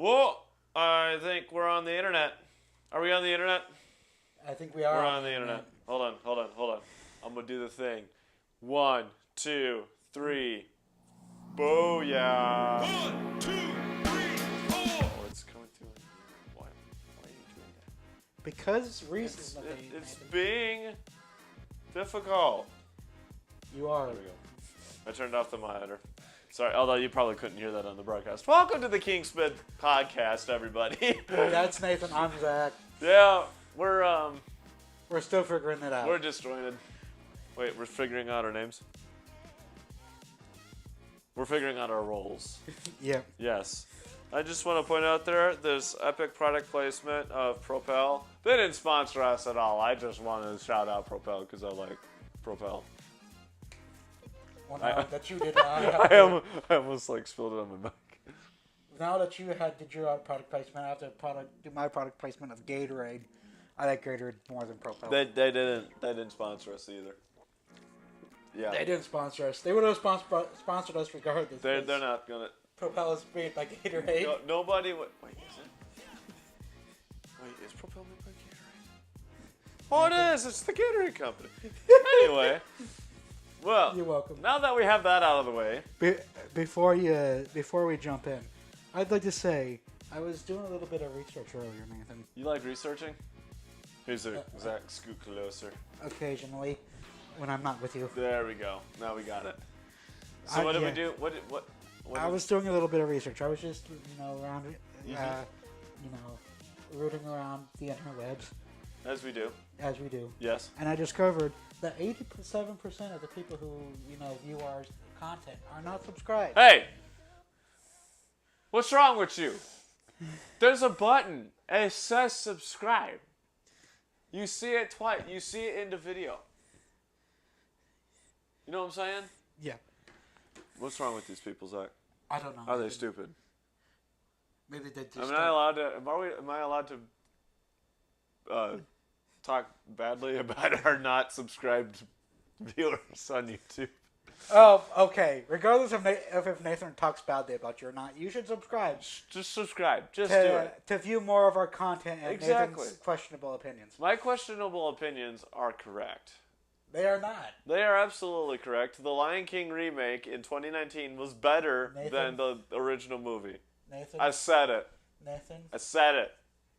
Well, I think we're on the internet. Are we on the internet? I think we are. We're on the internet. Hold on. I'm gonna do the thing. 1, 2, 3. Booyah! 1, 2, 3, 4. Oh, it's coming through. Why are you doing that? Because Reese It's being difficult. You are. There we go. I turned off the monitor. Sorry, although you probably couldn't hear that on the broadcast. Welcome to the Kingsmith podcast, everybody. That's Nathan. I'm Zach. Yeah, we're still figuring it out. we're disjointed. Wait, we're figuring out our names. We're figuring out our roles. Yeah. Yes. I just want to point out there's epic product placement of Propel. They didn't sponsor us at all. I just wanted to shout out Propel because I like Propel. Well, now that you did, I almost like spilled it on my mic. Now that you did your product placement, I have to do my product placement of Gatorade. I like Gatorade more than Propel. They didn't sponsor us either. Yeah. They didn't sponsor us. They would have sponsored us regardless. They're not gonna. Propel is made by Gatorade. No, nobody would. Wait, is it? Wait, is Propel made by Gatorade? Oh, it is. It's the Gatorade company. Anyway. Well, You're welcome. Now that we have that out of the way, Before we jump in, I'd like to say I was doing a little bit of research earlier, Nathan. you like researching? Here's Zach, scoot closer. Occasionally, when I'm not with you. There we go. Now we got it. So what did we do? What? I was doing a little bit of research. I was just, around, Mm-hmm. rooting around the interwebs, As we do. as we do. Yes. And I discovered that 87% of the people who, view our content are not subscribed. Hey! What's wrong with you? There's a button. It says subscribe. You see it twice. You see it in the video. You know what I'm saying? Yeah. What's wrong with these people, Zach? I don't know. Are they stupid? Maybe they just Am I allowed to? Am I allowed to talk badly about our not subscribed viewers on YouTube? Oh, okay. Regardless of if Nathan talks badly about you or not, you should subscribe Just subscribe. Just do it. to view more of our content and Exactly. Nathan's questionable opinions. My questionable opinions are correct. They are not. They are absolutely correct. The Lion King remake in 2019 was better Nathan? than the original movie. Nathan. I said it. Nathan. I said it.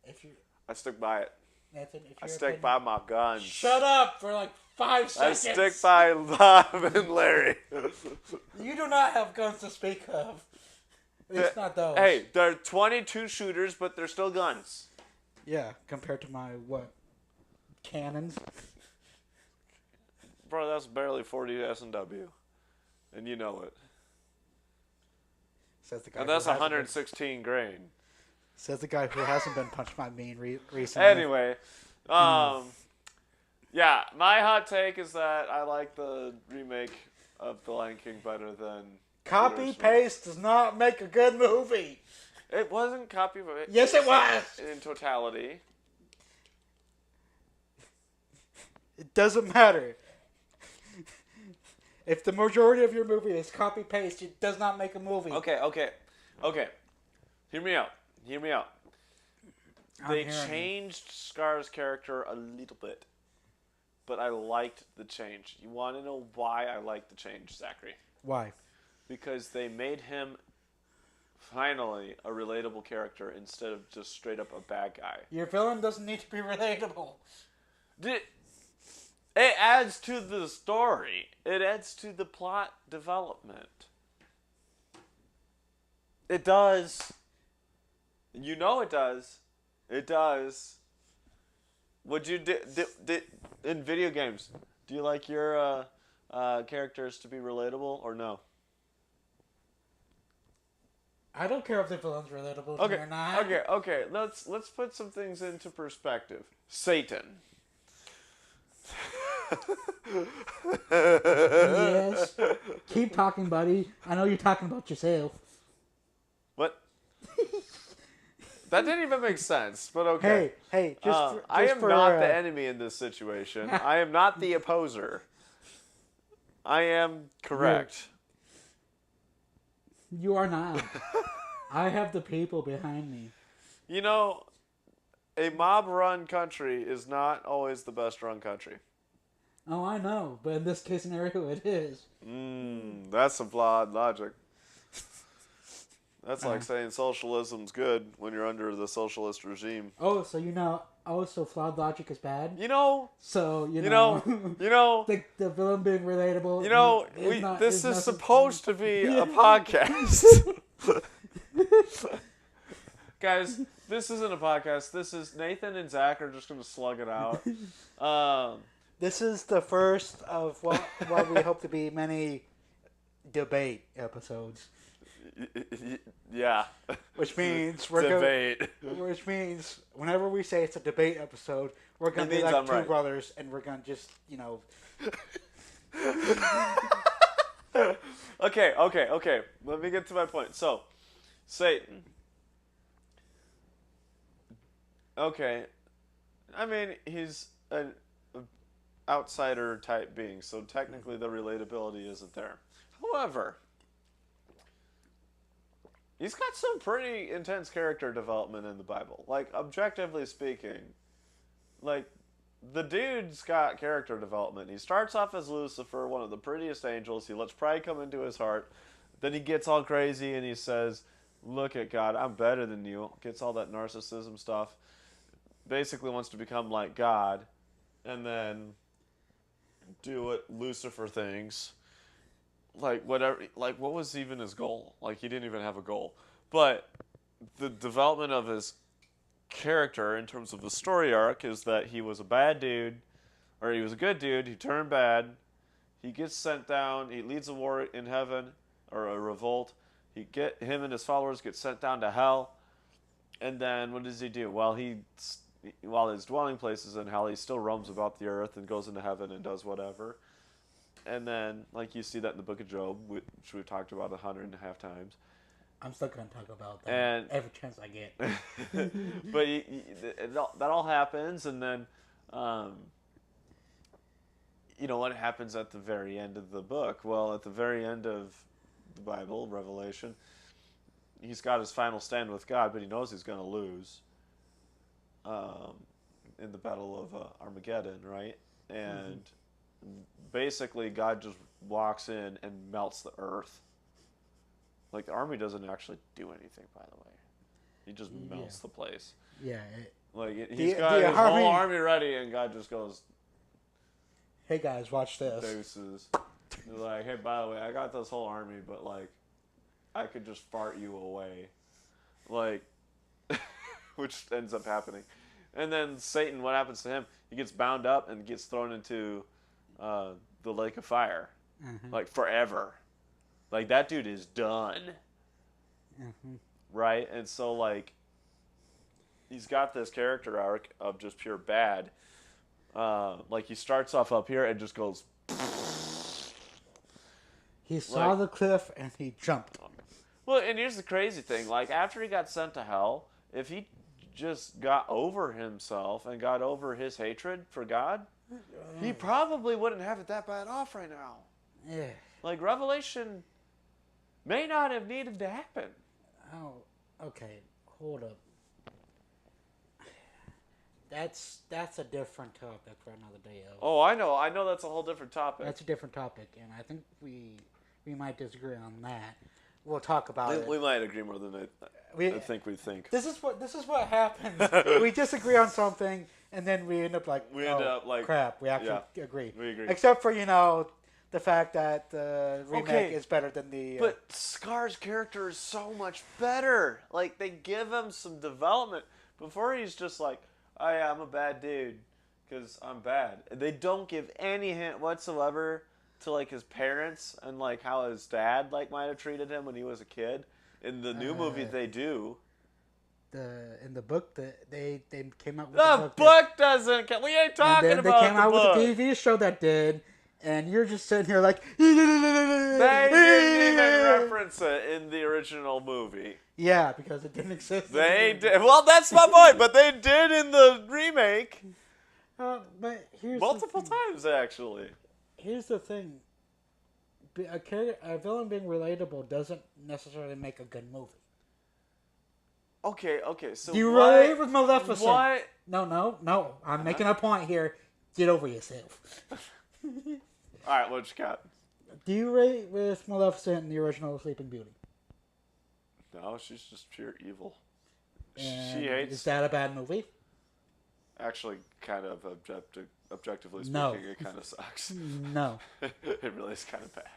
If you. I stick by it. Nathan. If I your stick opinion- by my guns. Shut up for like 5 I seconds. stick by Bob and Larry. You do not have guns to speak of. At least not those. Hey, they're 22 shooters, but they're still guns. Yeah, compared to my cannons. Bro, that's barely 40 S&W. And you know it. Says the guy. And that's who hasn't 116 grain. been- Says the guy who hasn't been punched by me recently. Anyway, yeah, my hot take is that I like the remake of The Lion King better than Copy original. paste does not make a good movie. It wasn't copy. Yes, it was. In totality. It doesn't matter. If the majority of your movie is copy paste, it does not make a movie. Okay. Hear me out. I'm They hearing you. changed Scar's character a little bit, but I liked the change. You want to know why I liked the change, Zachary? Why? Because they made him finally a relatable character instead of just straight up a bad guy. Your villain doesn't need to be relatable. It adds to the story. It adds to the plot development. It does. You know it does. It does. Would you in video games? Do you like your characters to be relatable or no? I don't care if the villain's relatable to me or not. Okay. Let's put some things into perspective. Satan. Yes. Keep talking, buddy. I know you're talking about yourself. What? That didn't even make sense, but okay. Hey, I am not the enemy in this situation. I am not the opposer. I am correct. You are not. I have the people behind me. You know, a mob-run country is not always the best-run country. Oh, I know, but in this case scenario, it is. That's some flawed logic. That's like saying socialism's good when you're under the socialist regime. Oh, so so flawed logic is bad. You know, So you know, the villain being relatable. this is supposed to be a podcast. Guys, this isn't a podcast. This is Nathan and Zach are just going to slug it out. This is the first of what we hope to be many debate episodes. Yeah. Which means debate. Which means whenever we say it's a debate episode, we're gonna be like two brothers, and we're gonna just Okay. Let me get to my point. So, Satan. Okay. I mean, he's an outsider type being, so technically the relatability isn't there. However, he's got some pretty intense character development in the Bible. Like, objectively speaking, like, the dude's got character development. He starts off as Lucifer, one of the prettiest angels. He lets pride come into his heart. Then he gets all crazy and he says, look at God, I'm better than you. Gets all that narcissism stuff. Basically wants to become like God. And then do what Lucifer thinks. Like, whatever, like, what was even his goal? Like, he didn't even have a goal. But the development of his character in terms of the story arc is that he was a bad dude, or he was a good dude, he turned bad, he gets sent down, he leads a war in heaven, or a revolt, him and his followers get sent down to hell, and then what does he do? While his dwelling place is in hell, he still roams about the earth and goes into heaven and does whatever. And then, like, you see that in the book of Job, which we've talked about 100.5 times. I'm still going to talk about that and, every chance I get. But that all happens, and then, what happens at the very end of the book? Well, at the very end of the Bible, Revelation, he's got his final stand with God, but he knows he's going to lose in the Battle of Armageddon, right? And basically, God just walks in and melts the earth. Like, the army doesn't actually do anything, by the way. He just melts the place. Yeah. He's got his whole army ready, and God just goes, hey, guys, watch this. Deuces. He's like, hey, by the way, I got this whole army, but, like, I could just fart you away. Like, which ends up happening. And then Satan, what happens to him? He gets bound up and gets thrown into the lake of fire. Like, forever. Like, that dude is done. Right? And so, like, he's got this character arc of just pure bad. Like, he starts off up here and just goes... He saw the cliff and he jumped. Well, and here's the crazy thing. Like, after he got sent to hell, if he just got over himself and got over his hatred for God, he probably wouldn't have it that bad off right now. Yeah. Like, Revelation may not have needed to happen. Oh, okay. Hold up. That's a different topic for another day. Oh, I know that's a whole different topic. That's a different topic, and I think we might disagree on that. We'll talk about it. We might agree more than I think we think. This is what happens. We disagree on something, and then we end up like, crap. We actually agree. We agree. Except for the fact that the remake is better than the. But Scar's character is so much better. Like, they give him some development before he's just like, oh yeah, I'm a bad dude because I'm bad. They don't give any hint whatsoever to, like, his parents and, like, how his dad, like, might have treated him when he was a kid. In the new movie, they do. In the book, they came out with the book doesn't. We ain't talking about the book. They came out with a TV show that did, and you're just sitting here like. They didn't even reference it in the original movie. Yeah, because it didn't exist. They did. Well, that's my point. But they did in the remake. But here's multiple times, actually. Here's the thing. A villain being relatable doesn't necessarily make a good movie. Okay. So Do you what? relate with Maleficent? What? No. I'm making a point here. Get over yourself. All right, what you got? Do you rate with Maleficent in the original Sleeping Beauty? No, she's just pure evil. And She hates. Is that a bad movie? Actually, kind of objectively speaking, No. it kind of sucks. No. It really is kind of bad.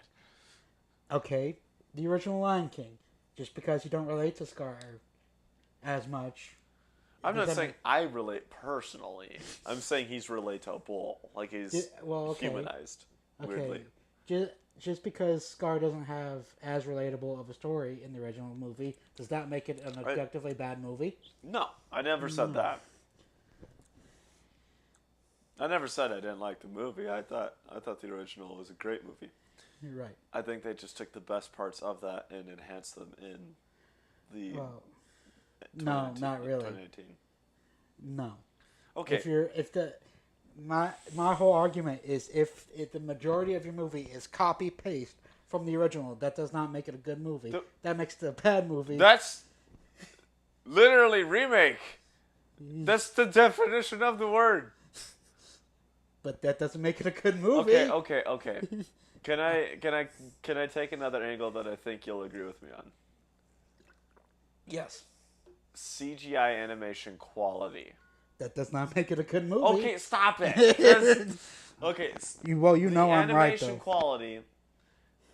Okay. The original Lion King. Just because you don't relate to Scar as much. I'm does not that saying I relate personally. I'm saying he's relatable. Like he's okay. humanized. Okay. Weirdly. Just because Scar doesn't have as relatable of a story in the original movie, does that make it an objectively bad movie? No, I never said that. I never said I didn't like the movie. I thought the original was a great movie. You're right. I think they just took the best parts of that and enhanced them in the. Well, no, not really. 2019. No. Okay. My whole argument is if the majority of your movie is copy paste from the original, that does not make it a good movie. That makes it a bad movie. That's literally remake. That's the definition of the word. But that doesn't make it a good movie. Okay. Can I take another angle that I think you'll agree with me on? Yes. CGI animation quality. That does not make it a good movie. Okay, stop it. Okay. You know I'm right, animation though. quality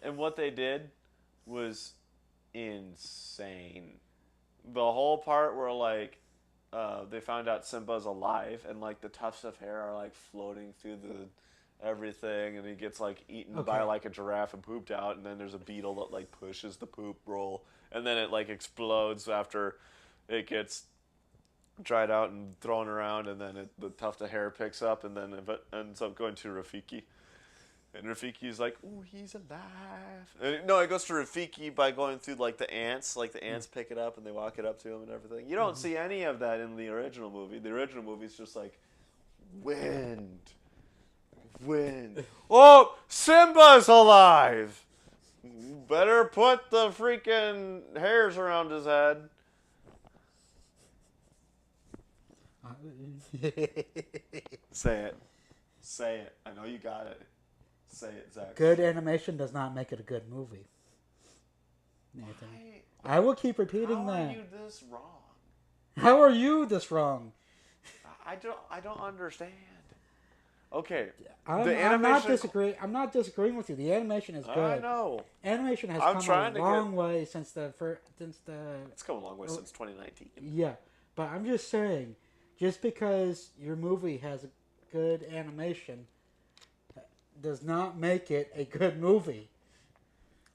and what they did was insane. The whole part where like they found out Simba's alive and like the tufts of hair are like floating through the everything, and he gets like eaten by like a giraffe and pooped out, and then there's a beetle that like pushes the poop roll, and then it like explodes after it gets dried out and thrown around, and then the tuft of hair picks up, and then it ends up going to Rafiki. And Rafiki's like, "Ooh, he's alive." And, no, it goes to Rafiki by going through like the ants. Like the ants pick it up and they walk it up to him and everything. You don't see any of that in the original movie. The original movie's just like wind. Oh, Simba's alive. Better put the freaking hairs around his head. Say it. I know you got it. Say it, Zach. Good animation does not make it a good movie. Nathan. I will keep repeating that. How are you this wrong? How are you this wrong? I don't understand. Okay. I'm not disagreeing with you. The animation is good. I know. Animation has I'm come trying a to long way since the. It's come a long way since 2019. Yeah, but I'm just saying, just because your movie has a good animation does not make it a good movie.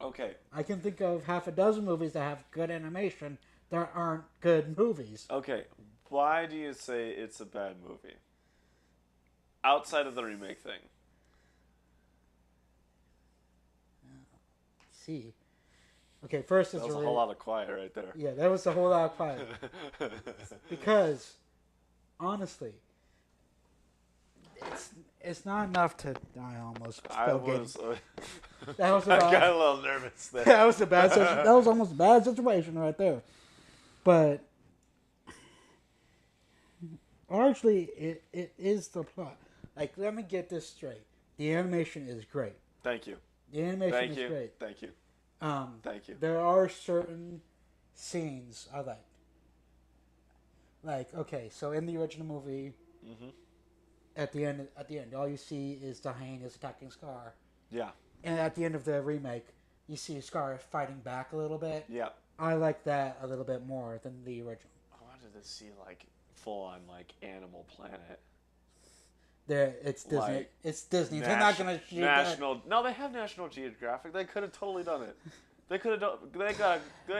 Okay. I can think of half a dozen movies that have good animation that aren't good movies. Okay. Why do you say it's a bad movie? Outside of the remake thing. See. Okay, first That was a whole lot of quiet right there. Yeah, that was a whole lot of quiet. Because, honestly, it's not enough to. I almost spelled That was I about. got a little nervous there. That was a bad. That was almost a bad situation right there. But largely, it is the plot. Like, let me get this straight. The animation is great. Thank you. The animation is great. Thank you. Thank you. There are certain scenes I like. Like, okay, so in the original movie, at the end, all you see is the hyenas attacking Scar. Yeah. And at the end of the remake, you see Scar fighting back a little bit. Yeah. I like that a little bit more than the original. I wanted to see like full on like Animal Planet. It's Disney. Like, it's Disney. They're not gonna shoot National. No, they have National Geographic. They could have totally done it. They could have. They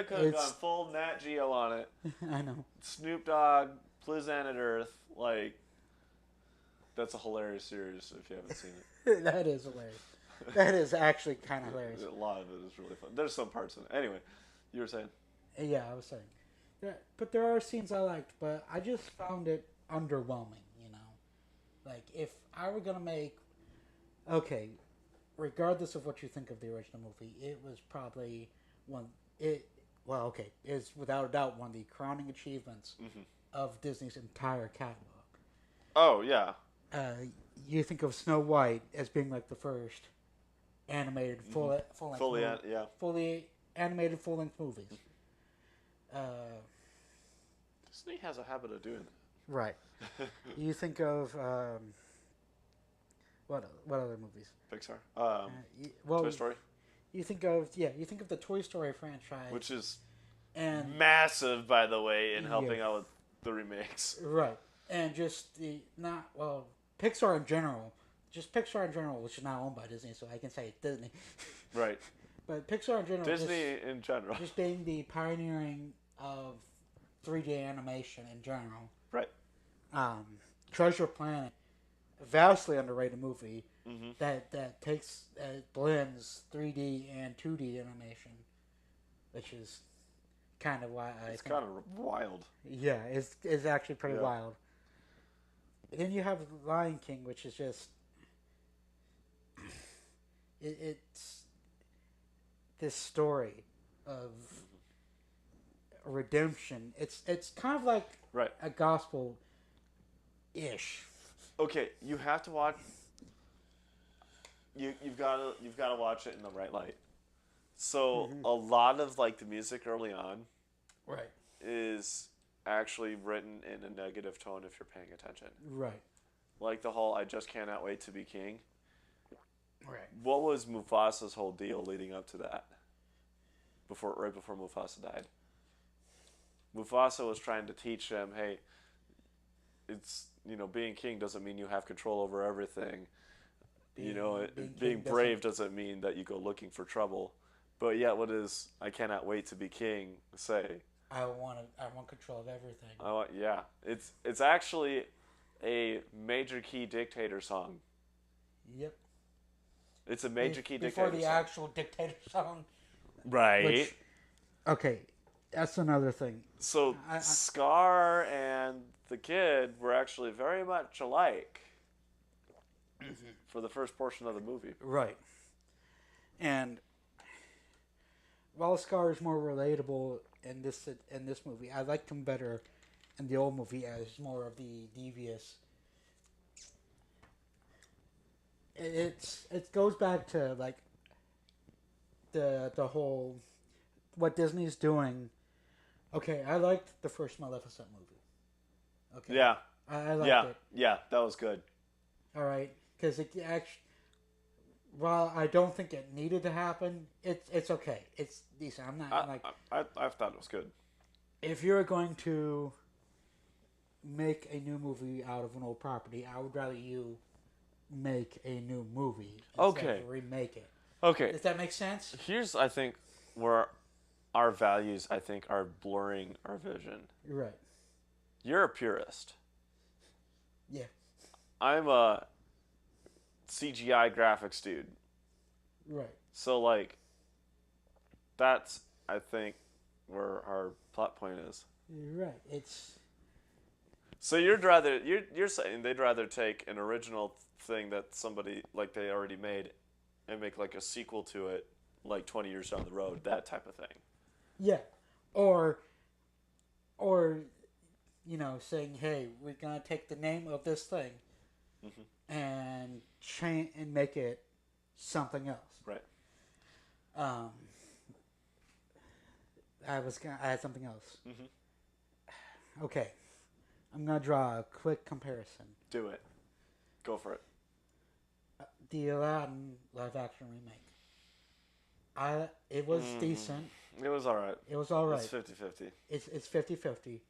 could have gone full Nat Geo on it. I know. Snoop Dogg, Planet Earth, like. That's a hilarious series if you haven't seen it. That is hilarious. That is actually kind of hilarious. A lot of it is really fun. There's some parts in it. Anyway, you were saying? Yeah, I was saying. But there are scenes I liked, but I just found it underwhelming, you know? Like, if I were going to make... Okay, regardless of what you think of the original movie, it was probably one... well, okay, is without a doubt one of the crowning achievements of Disney's entire catalog. Oh yeah. You think of Snow White as being like the first animated fully animated full length movies. Disney has a habit of doing that. Right. You think of what other movies? Pixar. Toy Story, You think of the Toy Story franchise, which is and massive, by the way, in Yeah. helping out with the remakes. right, and just Pixar in general, which is now owned by Disney, so I can say it's Disney. Right. But Pixar in general, Disney in general. just being the pioneering of 3D animation in general. Right. Treasure Planet, a vastly underrated movie Mm-hmm. that blends 3D and 2D animation, which is kind of why It's kind of wild. yeah, it's actually pretty Yeah. wild. And then you have Lion King, which is just it's this story of redemption. It's kind of like Right. a gospel ish. Okay, you have to watch. You've got to watch it in the right light. So a lot of like the music early on Right. is actually written in a negative tone if you're paying attention. Right. Like the whole "I just cannot wait to be king." Right. What was Mufasa's whole deal leading up to that? Right before Mufasa died. Mufasa was trying to teach him, hey, it's being king doesn't mean you have control over everything. Being brave doesn't mean that you go looking for trouble. But yet, what does "I cannot wait to be king" say? I want control of everything. Yeah, it's actually a Major Key Dictator song. Yep. It's a Major Key Before Dictator the song. actual dictator song. Right. Which, okay, that's another thing. So Scar and the kid were actually very much alike for the first portion of the movie. Right. And while Scar is more relatable in this movie, I liked him better in the old movie as more of the devious. It goes back to like the whole what Disney's doing. Okay, I liked the first Maleficent movie. Okay. Yeah. I liked Yeah. it. Yeah, that was good. All right, because it actually, while I don't think it needed to happen, it's okay. It's decent. I'm not like I thought it was good. if you're going to make a new movie out of an old property, I would rather you make a new movie instead Okay. of remake it. Okay. Does that make sense? Here's I think where our values I think are blurring our vision. You're right. You're a purist. Yeah. I'm a CGI graphics dude. Right. So like that's I think where our plot point is. You're right. It's So you're saying they'd rather take an original thing that somebody like they already made and make like a sequel to it like 20 years down the road, that type of thing. yeah, or saying, hey, we're gonna take the name of this thing and change and make it something else. Right. I had something else. Okay, I'm gonna draw a quick comparison. Do it. Go for it. The Aladdin live action remake. It was decent. It was all right. It was all right. It's 50-50. It's 50-50.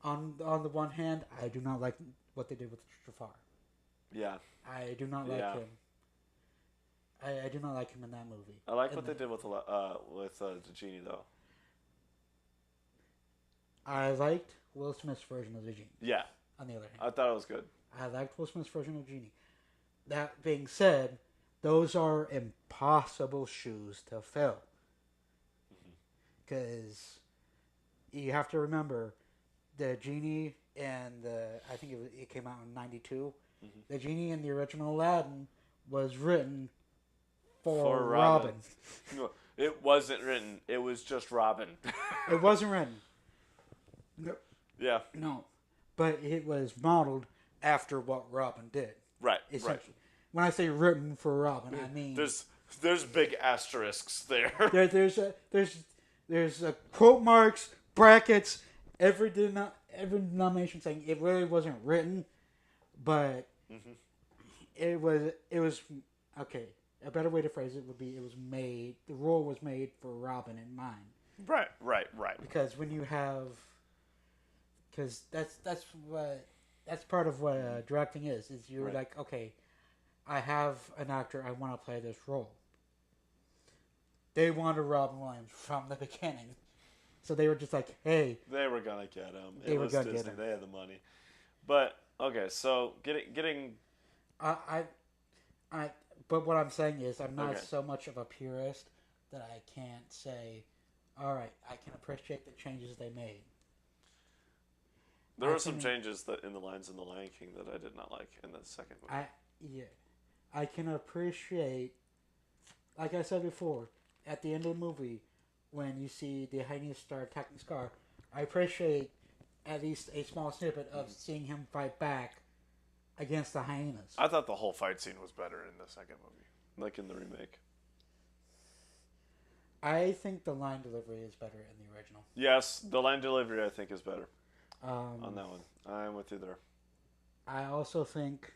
On the one hand, I do not like what they did with Jafar. Yeah. I do not like Yeah. him. I do not like him in that movie. I like In what they did with the genie though. I liked Will Smith's version of the genie. Yeah. On the other hand, I thought it was good. I liked Will Smith's version of Genie. That being said, those are impossible shoes to fill. Because you have to remember, the Genie and I think it came out in '92. The Genie in the original Aladdin was written for Robin. It wasn't written. It was just Robin. It wasn't written. Yeah. No, but it was modeled after what Robin did. Right. Essentially, when I say written for Robin, I mean There's big asterisks there. there's quote marks, brackets, every denomination saying it really wasn't written, but it was okay. A better way to phrase it would be it was made. The role was made for Robin in mind. Right. Because when you have, because that's part of what directing is you're Right. like, okay, I have an actor, I want to play this role. They wanted Robin Williams from the beginning, so they were just like, hey, They were gonna get him. They It were was gonna get Disney. him. They had the money. But okay, so getting but what I'm saying is I'm not Okay. so much of a purist that I can't say, all right, I can appreciate the changes they made. there I were some can- changes that in the lines in the Lion King that I did not like in the second movie. I can appreciate, like I said before, at the end of the movie, when you see the hyenas start attacking Scar, I appreciate at least a small snippet of seeing him fight back against the hyenas. I thought the whole fight scene was better in the second movie, like in the remake. I think the line delivery is better in the original. Yes, the line delivery I think is better on Um, that one. I'm with you there. I also think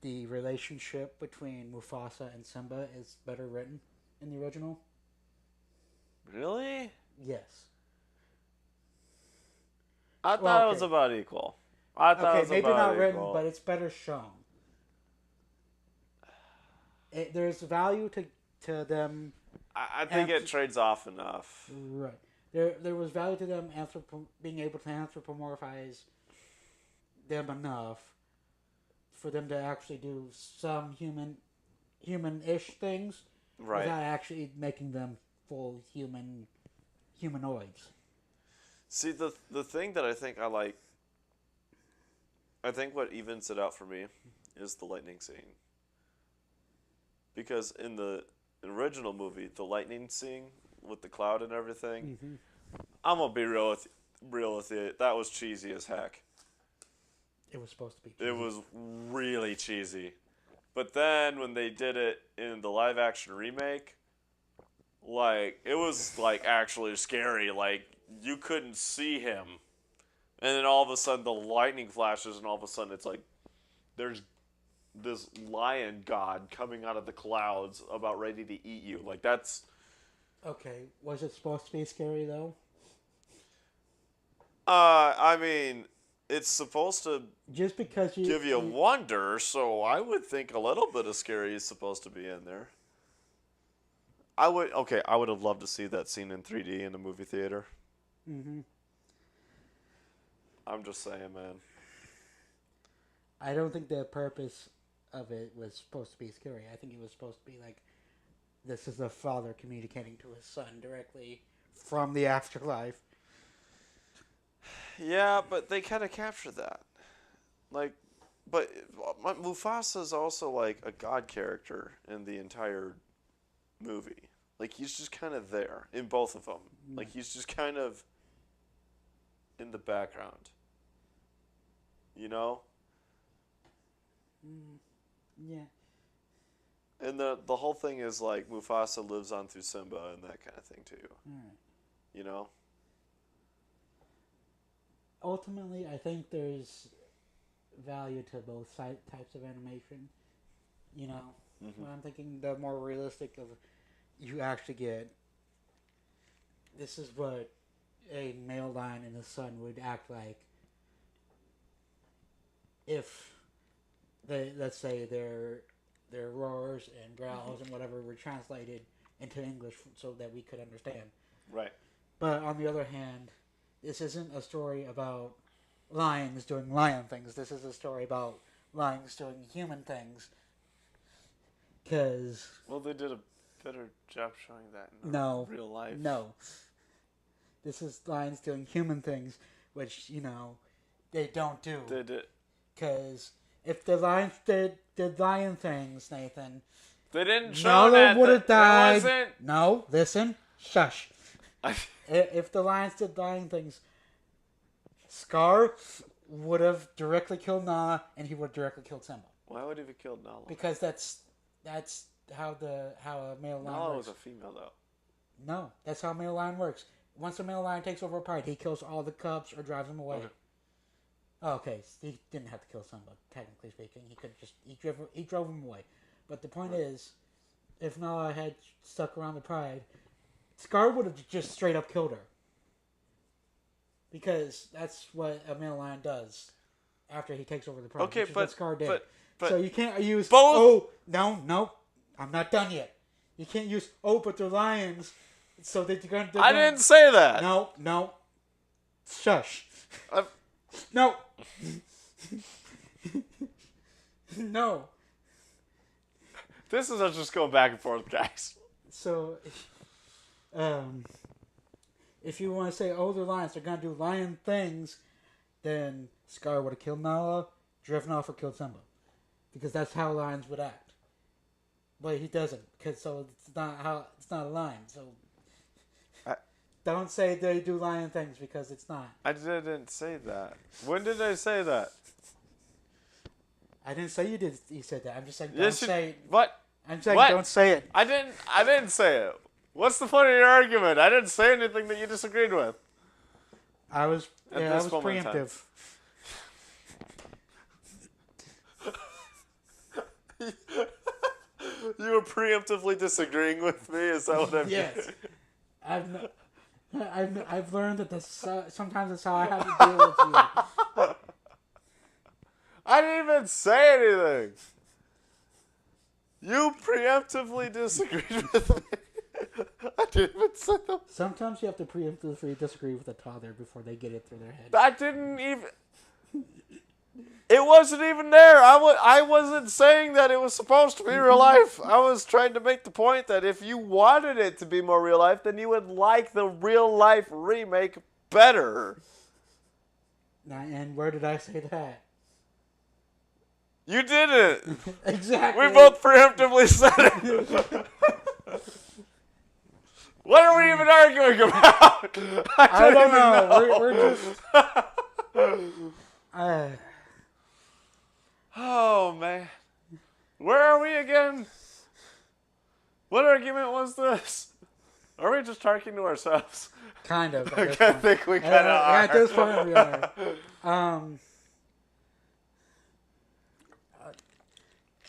the relationship between Mufasa and Simba is better written in the original. Really? Yes. I thought Well, it was okay. about equal. I thought it Okay, was maybe about not written, equal. but it's better shown. There's value to them. I think it trades off enough. Right. There was value to them being able to anthropomorphize them enough for them to actually do some human-ish things Right. without actually making them full humanoids. See, the thing that I think I like, I think what evens it out for me is the lightning scene. Because in the original movie, the lightning scene with the cloud and everything, I'm gonna be real with you. That was cheesy as heck. It was supposed to be. It was really cheesy. But then when they did it in the live action remake, like it was like actually scary. Like you couldn't see him. And then all of a sudden the lightning flashes and all of a sudden it's like there's this lion god coming out of the clouds about ready to eat you. Like that's Okay, was it supposed to be scary though? I mean, it's supposed to Just because you give you wonder, so I would think a little bit of scary is supposed to be in there. I would have loved to see that scene in 3D in a movie theater. hmm I'm just saying, man. I don't think the purpose of it was supposed to be scary. I think it was supposed to be like, this is a father communicating to his son directly from the afterlife. Yeah, but they kind of captured that. Like, but Mufasa's also like a god character in the entire movie. Like, he's just kind of there in both of them. Like, he's just kind of in the background. You know? Yeah. And the whole thing is like Mufasa lives on through Simba and that kind of thing too. Alright. You know? Ultimately, I think there's value to both types of animation. You know, when I'm thinking the more realistic of, you actually get, this is what a male lion and his son would act like if let's say their roars and growls and whatever were translated into English so that we could understand. Right. But on the other hand, this isn't a story about lions doing lion things. This is a story about lions doing human things. Because Well, they did a better job showing that in no, real life. no, this is lions doing human things, which they don't do. They did. Because if the lions did lion things, Nathan, They didn't show Nala that. would have died. It wasn't. No, listen, shush. If the lions did dying things, Scar would have directly killed Nala, and he would have directly killed Simba. Why would he have killed Nala? Because that's how a male lion Nala works. was a female, though. No, that's how a male lion works. Once a male lion takes over a pride, he kills all the cubs or drives them away. Okay. Okay, he didn't have to kill Simba, technically speaking. He could just he drove him away. But the point is, if Nala had stuck around the pride, Scar would have just straight up killed her. Because that's what a male lion does after he takes over the pride. Okay, which is but what Scar did. but So you can't use both. oh no, I'm not done yet. You can't use but they're lions, so that they're gonna. I didn't say that. No. Shush. I've- No. No. This is us just going back and forth, guys. So, if you want to say, they're lions, they're gonna do lion things, then Scar would have killed Nala, driven off, or killed Simba, because that's how lions would act. But he doesn't, it's not a lion. So, don't say they do lion things because it's not. I didn't say that. When did I say that? I didn't say you did. You said that. I'm just saying don't Yes, say it. What? I'm saying What? don't say it. I didn't say it. What's the point of your argument? I didn't say anything that you disagreed with. I was this moment in time. preemptive. You were preemptively disagreeing with me. Is that what I'm Yes. I've learned that sometimes that's how I have to deal with you. I didn't even say anything. You preemptively disagreed with me. I didn't even say them. Sometimes you have to preemptively disagree with a toddler before they get it through their head. I didn't even. It wasn't even there. I wasn't saying that it was supposed to be real life. I was trying to make the point that if you wanted it to be more real life, then you would like the real life remake better. And where did I say that? You didn't. Exactly. We both preemptively said it. What are we even arguing about? I don't even know. We're just. Oh, man. Where are we again? What argument was this? Are we just talking to ourselves? Kind of. I think we kind of are. At this point, we are.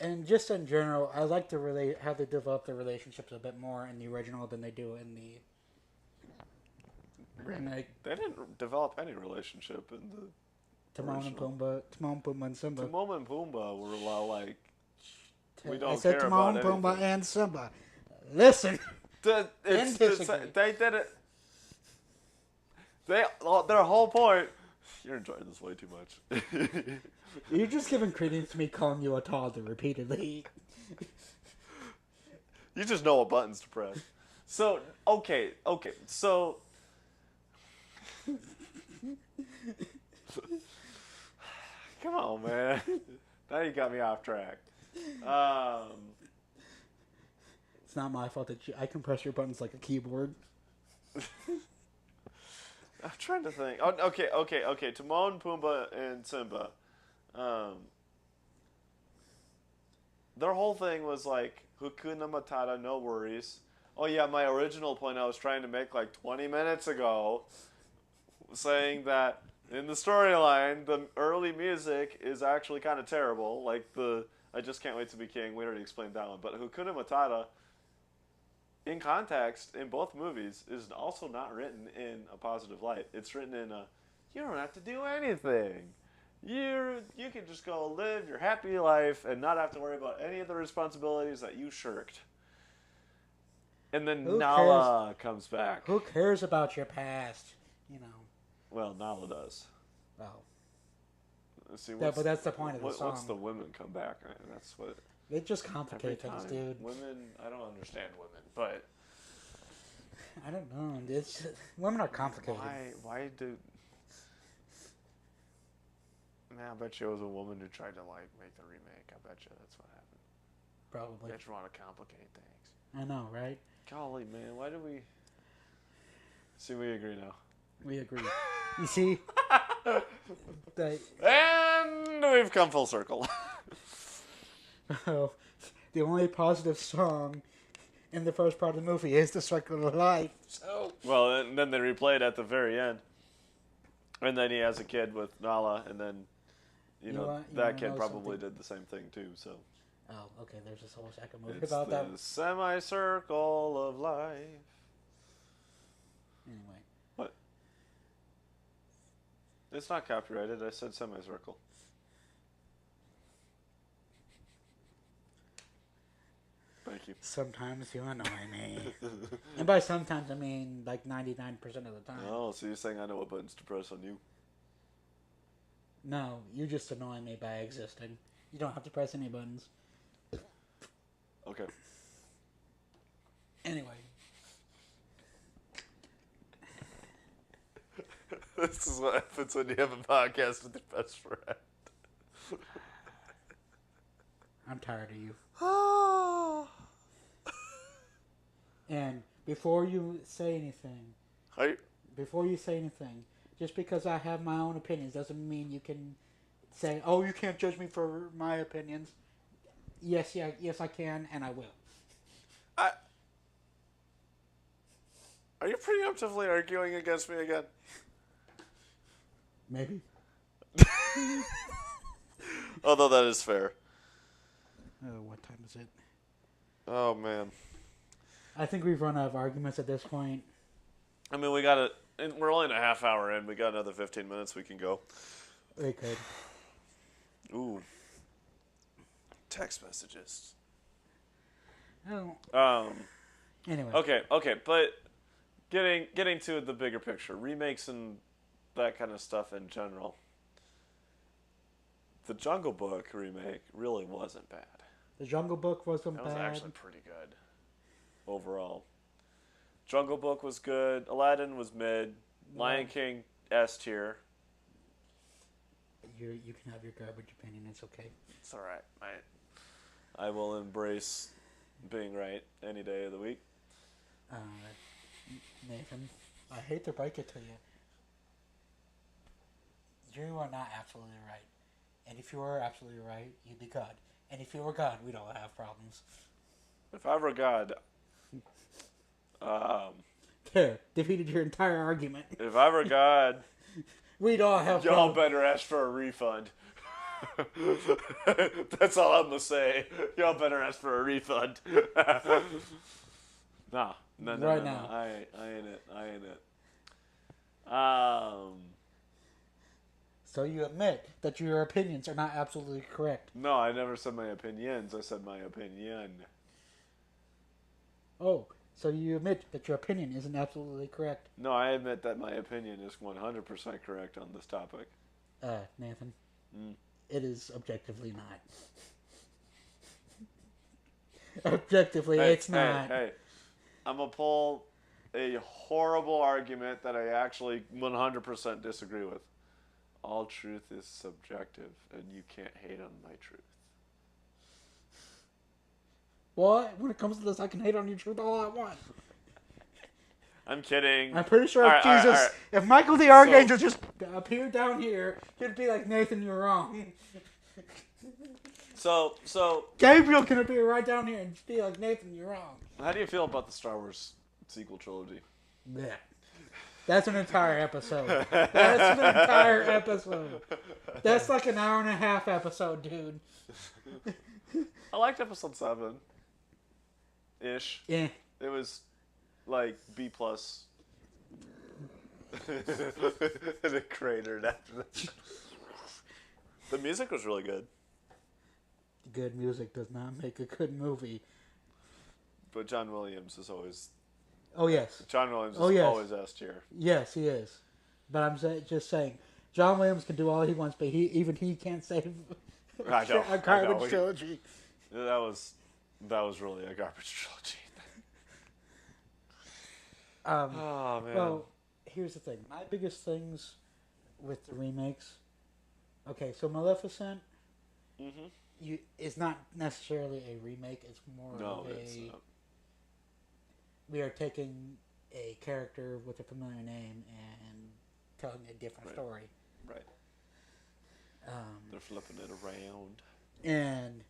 And just in general, I like to relate how they develop their relationships a bit more in the original than they do in the remake. They didn't develop any relationship in the Timon and Pumbaa, and Simba. Timon and Pumbaa were a lot like we don't I said care Timon, about Pumbaa, anything. and Simba. Listen. They did it. Their whole point. You're enjoying this way too much. You're just giving credence to me calling you a toddler repeatedly. You just know what buttons to press. So okay. So come on, man. Now you got me off track. It's not my fault that I can press your buttons like a keyboard. I'm trying to think. Oh, okay. Timon, Pumbaa, and Simba. Their whole thing was like Hakuna Matata, no worries. Oh yeah, my original point I was trying to make like 20 minutes ago, saying that in the storyline, the early music is actually kind of terrible. Like I Just Can't Wait to Be King, we already explained that one. But Hakuna Matata, in context, in both movies, is also not written in a positive light. It's written in a, you don't have to do anything. You can just go live your happy life and not have to worry about any of the responsibilities that you shirked. And then Who Nala comes back. Who cares about your past? You know. Well, Nala does. Well, See, yeah, but that's the point of the What's song. the women come back? Right? That's what. They just Every complicate things, time. dude. Women, I don't understand women, but I don't know. Women are complicated. why do? Man, I bet you it was a woman who tried to like make the remake. I bet you that's what happened. probably. I just want to complicate things. I know, right? Golly, man, why do we... See, we agree now. We agree. You see, the And we've come full circle. the only positive song in the first part of the movie is "The Circle of Life." So Well, and then they replay it at the very end. And then he has a kid with Nala, and then, you know, that kid know probably something? did the same thing too, so... oh, okay. There's this whole second movie It's about the that. semicircle of life. Anyway, What? It's not copyrighted. I said semicircle. Thank you. sometimes you annoy me, and by sometimes I mean like 99% of the time. Oh, so you're saying I know what buttons to press on you? No, you just annoy me by existing. You don't have to press any buttons. Okay. Anyway, This is what happens when you have a podcast with your best friend. I'm tired of you. Oh. And before you say anything, just because I have my own opinions doesn't mean you can say, "Oh, you can't judge me for my opinions." Yes, I can, and I will. Are you preemptively arguing against me again? Maybe. Although that is fair. Oh, what time is it? Oh, man. I think we've run out of arguments at this point. I mean, we got it. We're only in a half hour in. We got another 15 minutes we can go. We could. Ooh. Text messages. Oh. Anyway. Okay, but getting to the bigger picture, remakes and that kind of stuff in general. The Jungle Book remake really wasn't bad. The Jungle Book wasn't That was bad. actually pretty good overall. Jungle Book was good. Aladdin was mid. Lion King S tier. You can have your garbage opinion. It's okay. It's all right. I will embrace being right any day of the week. Nathan, I hate to break it to you. You are not absolutely right. And if you were absolutely right, you'd be God. And if you were God, we'd all have problems. If I were God, There, defeated your entire argument. if I were God, We'd all have y'all problems. better ask for a refund. That's all I'm gonna say. Y'all better ask for a refund. No. Right no. now. I ain't it. So you admit that your opinions are not absolutely correct. No, I never said my opinions. I said my opinion. Oh, so you admit that your opinion isn't absolutely correct. No, I admit that my opinion is 100% correct on this topic. Nathan. It is objectively not. Objectively, it's not. Hey, I'm going to pull a horrible argument that I actually 100% disagree with. All truth is subjective, and you can't hate on my truth. What? When it comes to this, I can hate on your truth all I want. I'm kidding. I'm pretty sure All if right, Jesus, all right. if Michael the Archangel just appeared down here, he'd be like, Nathan, you're wrong. So, Gabriel can appear right down here and just be like, Nathan, you're wrong. how do you feel about the Star Wars sequel trilogy? Yeah. That's an entire episode. That's an entire episode. That's like an hour and a half episode, dude. I liked episode 7-ish. Yeah. It was like B+. And it cratered after that. The music was really good. Good music does not make a good movie. But John Williams is always... Oh, yes. John Williams is Oh, yes. always S tier. Yes, he is. But I'm just saying, John Williams can do all he wants, but even he can't save I know, a garbage I know. trilogy. That was really a garbage trilogy. Oh, man. Well, here's the thing. My biggest things with the remakes. Okay, so Maleficent. Mhm. it's not necessarily a remake. It's more No, of it's a we are taking a character with a familiar name and telling a different Right. story. right. They're flipping it around. And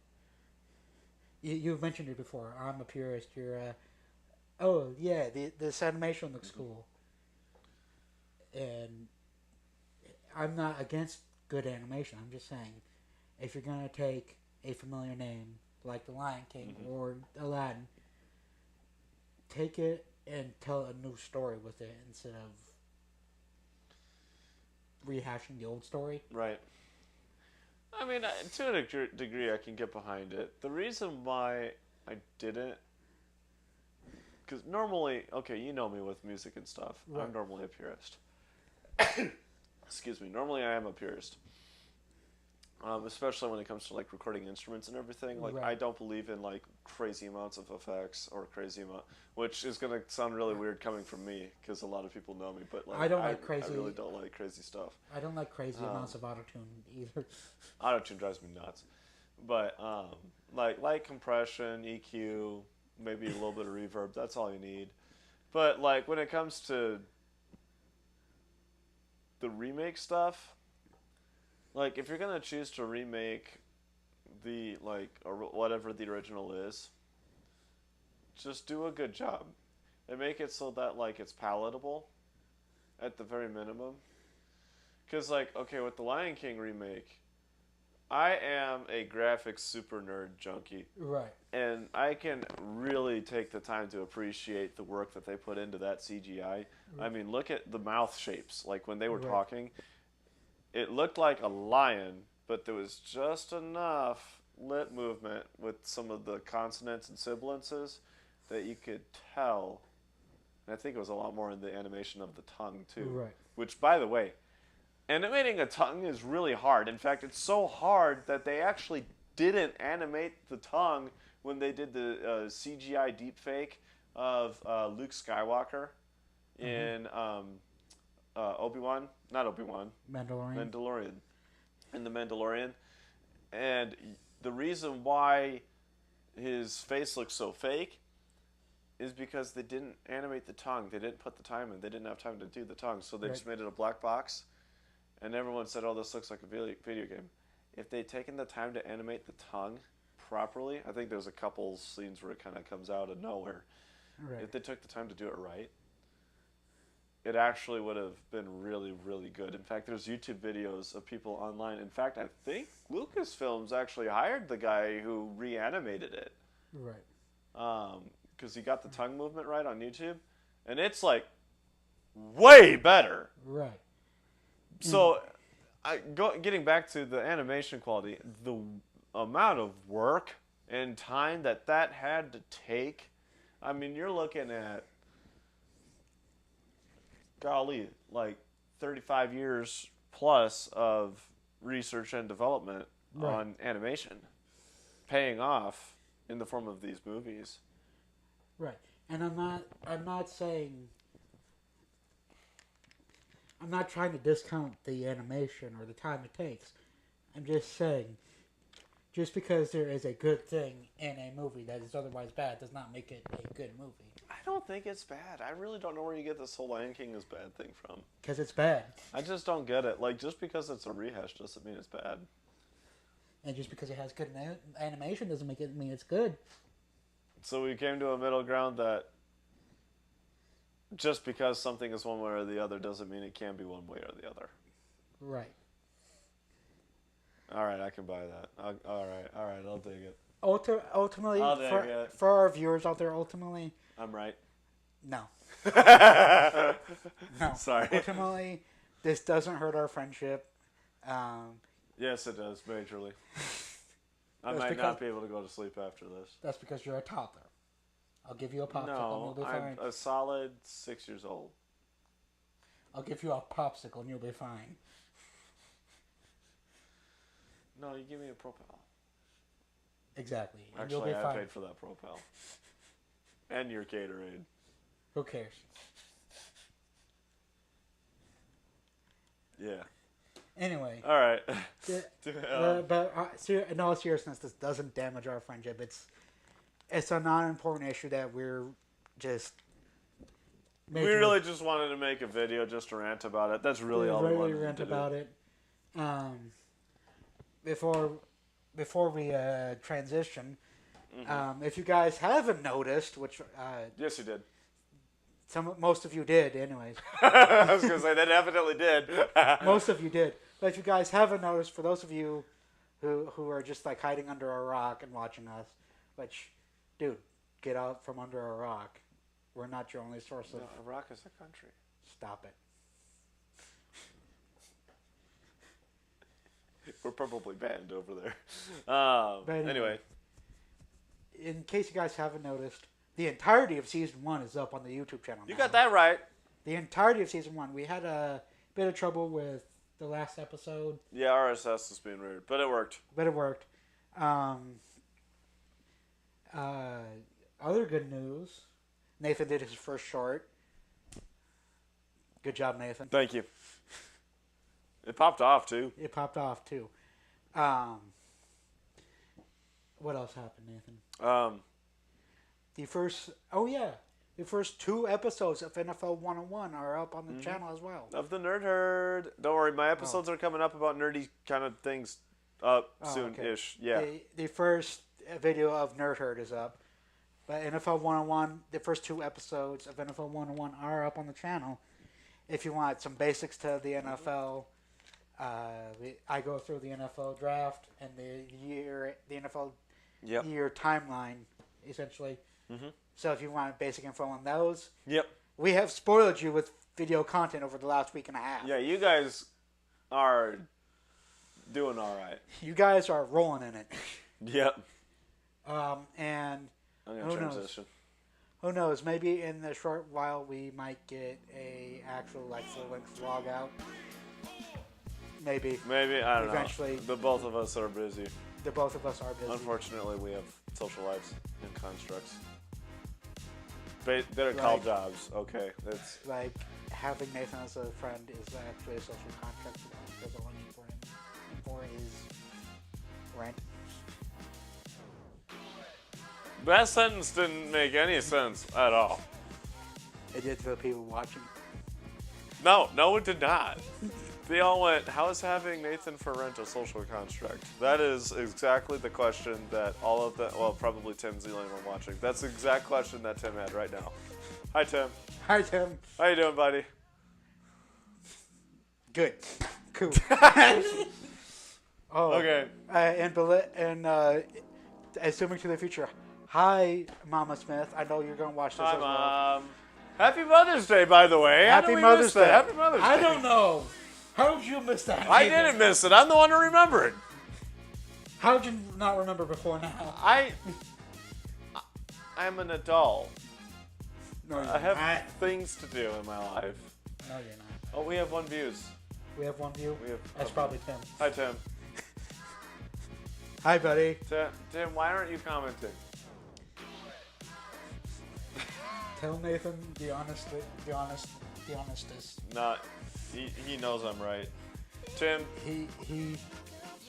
you've mentioned it before. I'm a purist. You're a oh yeah, this animation looks cool. And I'm not against good animation. I'm just saying, if you're gonna take a familiar name like The Lion King or Aladdin, take it and tell a new story with it instead of rehashing the old story. Right. I mean, to a degree, I can get behind it. The reason why I didn't, because normally, okay, you know me with music and stuff. Right. I'm normally a purist. Excuse me. Normally, I am a purist. Especially when it comes to like recording instruments and everything. Like, Right. I don't believe in like crazy amounts of effects or crazy amount, which is gonna sound really weird coming from me because a lot of people know me. But like, I don't like crazy- I really don't like crazy stuff. I don't like crazy amounts of autotune either. Autotune drives me nuts. But like light compression, EQ, maybe a little bit of reverb. That's all you need. But like when it comes to the remake stuff, like if you're gonna choose to remake the like or whatever the original is, just do a good job and make it so that like it's palatable at the very minimum. Because like okay, with the Lion King remake, I am a graphics super nerd junkie, Right. and I can really take the time to appreciate the work that they put into that CGI. I mean, look at the mouth shapes. Like when they were Right. talking, it looked like a lion, but there was just enough lip movement with some of the consonants and sibilances that you could tell. And I think it was a lot more in the animation of the tongue too. Right. Which, by the way, animating a tongue is really hard. In fact, it's so hard that they actually didn't animate the tongue when they did the CGI deepfake of Luke Skywalker in Obi-Wan, not Obi-Wan, Mandalorian. Mandalorian, in the Mandalorian. And the reason why his face looks so fake is because they didn't animate the tongue. They didn't put the time in. They didn't have time to do the tongue, so they just made it a black box. And everyone said, "Oh, this looks like a video game." If they'd taken the time to animate the tongue properly, I think there's a couple scenes where it kind of comes out of nowhere. Right. If they took the time to do it right, it actually would have been really, really good. In fact, there's YouTube videos of people online. In fact, I think Lucasfilms actually hired the guy who reanimated it. Right. Because he got the tongue movement right on YouTube. And it's like way better. Right. So, getting back to the animation quality, the amount of work and time that had to take, I mean, you're looking at, golly, like 35 years plus of research and development on animation paying off in the form of these movies. Right. And I'm not saying I'm not trying to discount the animation or the time it takes. I'm just saying just because there is a good thing in a movie that is otherwise bad does not make it a good movie. I don't think it's bad. I really don't know where you get this whole Lion King is bad thing from. Because it's bad. I just don't get it. Like, just because it's a rehash doesn't mean it's bad. And just because it has good animation doesn't make it mean it's good. So we came to a middle ground that just because something is one way or the other doesn't mean it can be one way or the other. Right. All right, I can buy that. All right, I'll dig it. Ultimately, I'll dig it. for our viewers out there, ultimately, I'm right. no. No. Sorry. Ultimately, this doesn't hurt our friendship. Yes, it does, majorly. I That's might because- not be able to go to sleep after this. That's because you're a toddler. I'll give you a popsicle and No, you'll be I'm fine. a solid 6 years old. I'll give you a popsicle and you'll be fine. No, you give me a Propel. Exactly. And you'll Actually, be I fine. paid for that Propel. And your Gatorade. Who cares? Yeah. Anyway, All right. but in all seriousness, this doesn't damage our friendship. It's a non-important issue that we're just. We really just wanted to make a video just to rant about it. That's really all we really wanted rant to do. about it. Before we transition, if you guys haven't noticed, which Yes, you did. most of you did, anyways. I was going to say, that evidently did. Most of you did. But if you guys haven't noticed, for those of you who are just like hiding under a rock and watching us, which, dude, get out from under a rock. We're not your only source of. No, Iraq is a country. Stop it. We're probably banned over there. But Anyway. In case you guys haven't noticed, the entirety of season 1 is up on the YouTube channel. You now. got that right. The entirety of season 1. We had a bit of trouble with the last episode, Yeah, RSS is being weird, but it worked. but it worked. Other good news. Nathan did his first short. Good job, Nathan. Thank you. It popped off, too. It popped off, too. What else happened, Nathan? The first 2 episodes of NFL 101 are up on the channel as well. Of the Nerd Herd. Don't worry, my episodes are coming up about nerdy kind of things soon-ish. Okay. Yeah. The first video of Nerd Herd is up. But NFL 101, the first 2 episodes of NFL 101 are up on the channel. If you want some basics to the NFL, I go through the NFL draft and the NFL Yep. year timeline, essentially. Mm-hmm. So if you want basic info on those, Yep. we have spoiled you with video content over the last week and a half. Yeah, you guys are doing all right. You guys are rolling in it. Yep. And I'm Who going to knows? transition. who knows, maybe in the short while we might get a actual like full-length vlog out. Maybe. Maybe, I don't Eventually. know. The both of us are busy. The both of us are busy. Unfortunately, we have social lives and constructs. Better call Right. jobs. Okay, that's Like, having Nathan as a friend is actually a social contract for us, because all I need for him for is rent. that sentence didn't make any sense at all. It did for the people watching. No, it did not. They all went, how is having Nathan for rent a social construct? That is exactly the question that all of the, well, probably Tim Zealand were watching. That's the exact question that Tim had right now. Hi, Tim. Hi, Tim. How you doing, buddy? Good. Cool. Oh. Okay. And assuming to the future, hi, Mama Smith. I know you're going to watch this Hi, as well. Mom. Happy Mother's Day, by the way. How did Happy we Mother's miss that? Day. Happy Mother's Day. I don't know. How did you miss that? I didn't miss it. I'm the one who remembered. How did you not remember before now? I'm an adult. No, you're I have not. things to do in my life. No, you're not. Oh, we have 1 views. We have one view. We have. That's probably Tim. Hi, Tim. Hi, buddy. Tim, why aren't you commenting? Tell Nathan the honestest. Not. He knows I'm right. Tim. He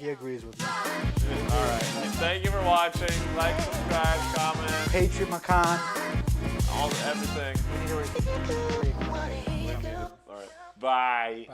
agrees with me. All right. Thank you for watching. Like, subscribe, comment, Patreon Macan. everything. We need to All right. Bye. Bye.